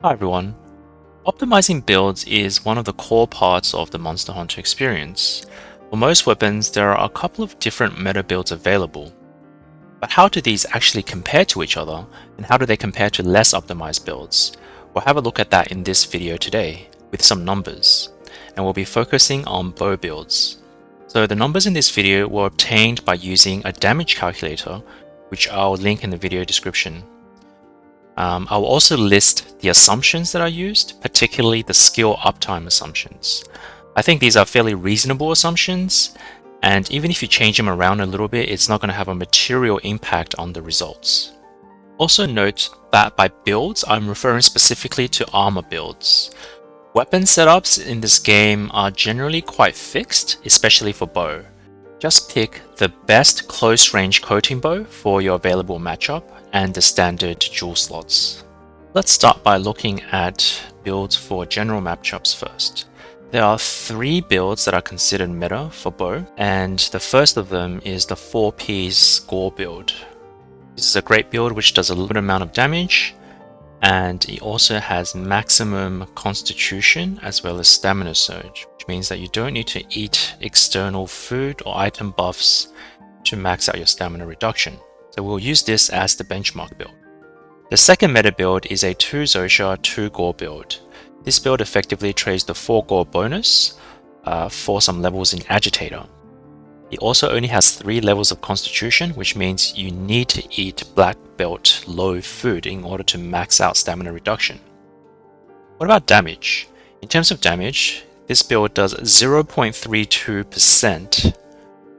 Hi everyone. Optimizing builds is one of the core parts of the Monster Hunter experience. For most weapons, there are a couple of different meta builds available. But how do these actually compare to each other, and how do they compare to less optimized builds? We'll have a look at that in this video today, with some numbers, and we'll be focusing on bow builds. So the numbers in this video were obtained by using a damage calculator, which I'll link in the video description. I'll also list the assumptions that I used, particularly the skill uptime assumptions. I think these are fairly reasonable assumptions, and even if you change them around a little bit, it's not going to have a material impact on the results. Also note that by builds, I'm referring specifically to armor builds. Weapon setups in this game are generally quite fixed, especially for bow. Just pick the best close range coating bow for your available matchup and the standard jewel slots. Let's start by looking at builds for general matchups first. There are 3 builds that are considered meta for bow, and the first of them is the 4-piece score build. This is a great build which does a limited amount of damage, and it also has maximum constitution as well as stamina surge, which means that you don't need to eat external food or item buffs to max out your stamina reduction. So we'll use this as the benchmark build. The second meta build is a 2 Zoh Shia 2 gore build. This build effectively trades the 4 gore bonus for some levels in Agitator. It also only has 3 levels of constitution, which means you need to eat black belt low food in order to max out stamina reduction. What about damage? In terms of damage, this build does 0.32%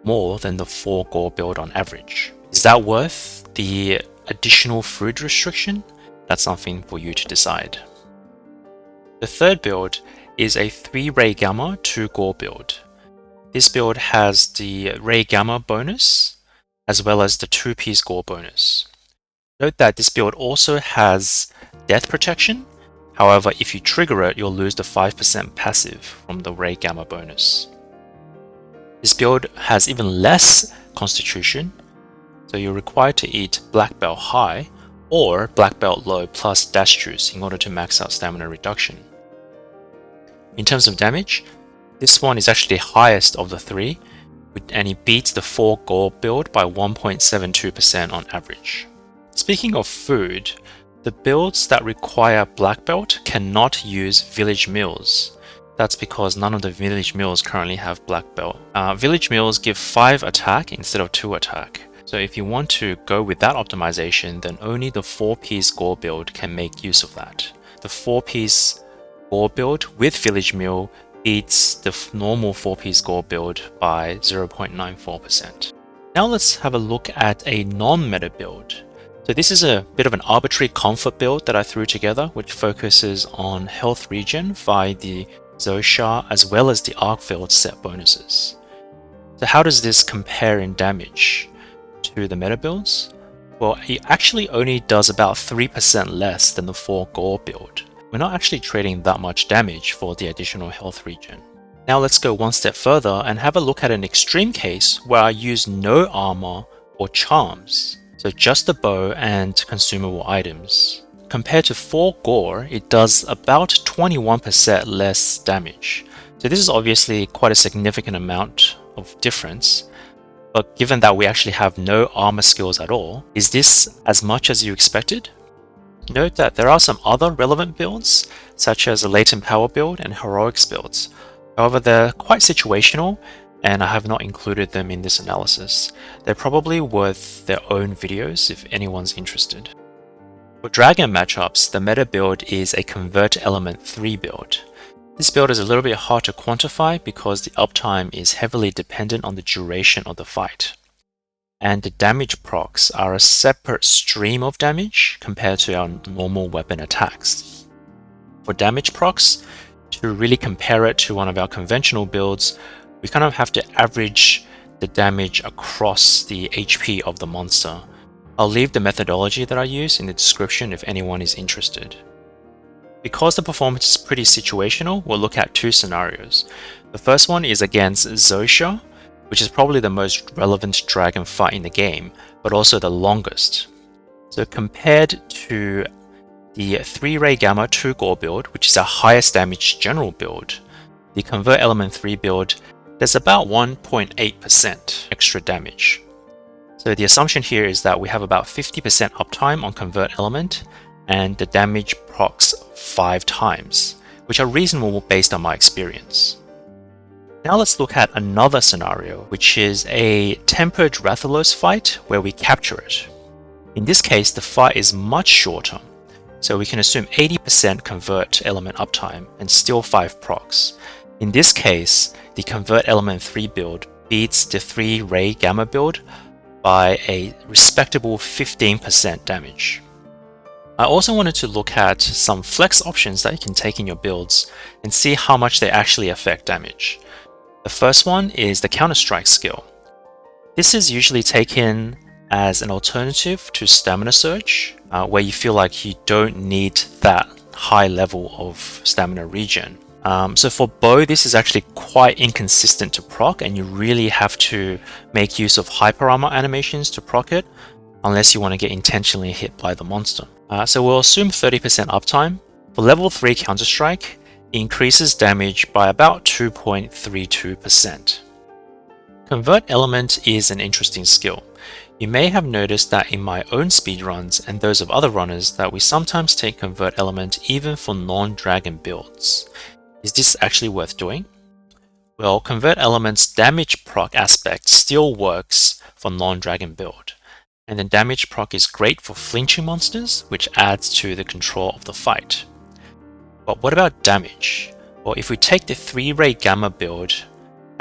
more than the 4 gore build on average. Is that worth the additional food restriction? That's something for you to decide. The third build is a 3 Rey Gamma 2 gore build. This build has the Rey Gamma bonus as well as the 2-piece gore bonus. Note that this build also has death protection. However, if you trigger it, you'll lose the 5% passive from the Rey Gamma bonus. This build has even less constitution, so you're required to eat black belt high or black belt low plus dash juice in order to max out stamina reduction. In terms of damage, this one is actually the highest of the 3, and it beats the 4 gore build by 1.72% on average. Speaking of food, the builds that require black belt cannot use village meals. That's because none of the village meals currently have black belt. Village meals give 5 attack instead of 2 attack. So if you want to go with that optimization, then only the 4-piece gore build can make use of that. The 4-piece gore build with village meal beats the normal 4-piece gore build by 0.94%. Now let's have a look at a non-meta build. So this is a bit of an arbitrary comfort build that I threw together, which focuses on health regen via the Zoh Shia as well as the Arc field set bonuses. So how does this compare in damage to the meta builds? Well, it actually only does about 3% less than the 4 gore build. We're not actually trading that much damage for the additional health regen. Now let's go one step further and have a look at an extreme case where I use no armor or charms. So just the bow and consumable items. Compared to 4 gore, it does about 21% less damage. So this is obviously quite a significant amount of difference. But given that we actually have no armor skills at all, is this as much as you expected? Note that there are some other relevant builds, such as a latent power build and heroics builds. However, they're quite situational, and I have not included them in this analysis. They're probably worth their own videos if anyone's interested. For dragon matchups, the meta build is a convert element 3 build. This build is a little bit hard to quantify because the uptime is heavily dependent on the duration of the fight. And the damage procs are a separate stream of damage compared to our normal weapon attacks. For damage procs, to really compare it to one of our conventional builds, we kind of have to average the damage across the HP of the monster. I'll leave the methodology that I use in the description if anyone is interested. Because the performance is pretty situational, we'll look at 2 scenarios. The first one is against Zoh Shia, which is probably the most relevant dragon fight in the game, but also the longest. So compared to the 3-Ray Gamma 2 Gore build, which is our highest damage general build, the Convert Element 3 build, there's about 1.8% extra damage. So the assumption here is that we have about 50% uptime on Convert Element, and the damage procs 5 times, which are reasonable based on my experience. Now let's look at another scenario, which is a tempered Rathalos fight where we capture it. In this case, the fight is much shorter, so we can assume 80% Convert Element uptime and still 5 procs. In this case, the Convert Element 3 build beats the 3-Ray Gamma build by a respectable 15% damage. I also wanted to look at some flex options that you can take in your builds and see how much they actually affect damage. The first one is the Counter-Strike skill. This is usually taken as an alternative to Stamina Surge, where you feel like you don't need that high level of stamina regen. So for bow, this is actually quite inconsistent to proc, and you really have to make use of hyper armor animations to proc it, unless you want to get intentionally hit by the monster. So we'll assume 30% uptime. For level 3 Counter-Strike, it increases damage by about 2.32%. Convert Element is an interesting skill. You may have noticed that in my own speedruns and those of other runners that we sometimes take Convert Element even for non-dragon builds. Is this actually worth doing? Well, Convert Element's damage proc aspect still works for non-dragon build, and the damage proc is great for flinching monsters, which adds to the control of the fight. But what about damage? Well, if we take the 3-Ray Gamma build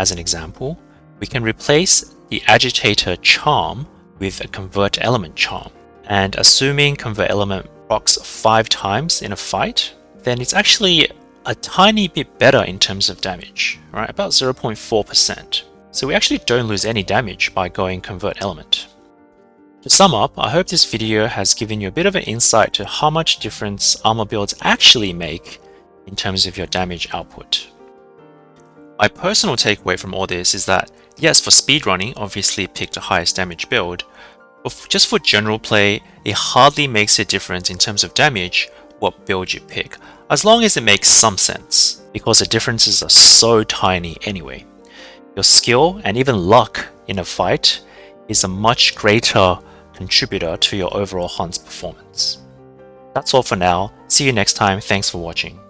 as an example, we can replace the Agitator Charm with a Convert Element Charm. And assuming Convert Element procs 5 times in a fight, then it's actually a tiny bit better in terms of damage, right? About 0.4%. So we actually don't lose any damage by going Convert Element. To sum up, I hope this video has given you a bit of an insight to how much difference armor builds actually make in terms of your damage output. My personal takeaway from all this is that, yes, for speedrunning, obviously pick the highest damage build, but just for general play, it hardly makes a difference in terms of damage what build you pick, as long as it makes some sense, because the differences are so tiny anyway. Your skill and even luck in a fight is a much greater contributor to your overall hunt's performance. That's all for now. See you next time. Thanks for watching.